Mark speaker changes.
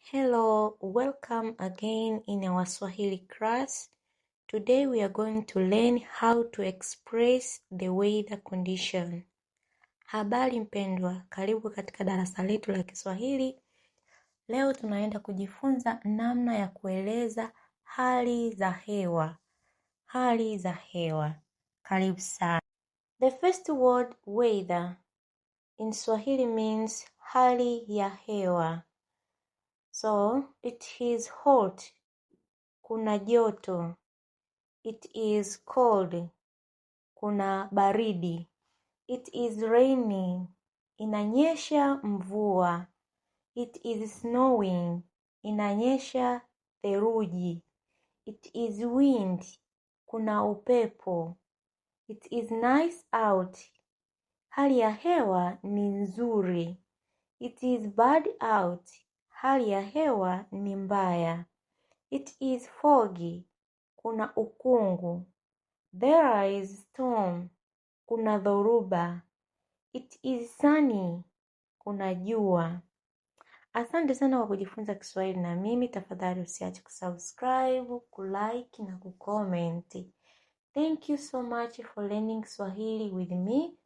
Speaker 1: Hello, welcome again in our Swahili class. Today we are going to learn how to express the weather condition. Habari mpendwa, karibu katika darasa letu la Kiswahili. Leo tunaenda kujifunza namna ya kueleza hali za hewa. Hali za hewa. Karibu sana. The first word weather in Swahili means hali ya hewa. So, it is hot, kuna joto. It is cold, kuna baridi. It is raining, inanyesha mvua. It is snowing, inanyesha theluji. It is wind, kuna upepo. It is nice out, hali ya hewa ni nzuri. It is bad out, hali ya hewa ni mbaya. It is foggy, kuna ukungu. There is storm, kuna dhoruba. It is sunny, kuna jua. Asante sana kwa kujifunza Kiswahili na mimi. Tafadhali usiache kusubscribe, kulike na kucomment. Thank you so much for learning Swahili with me.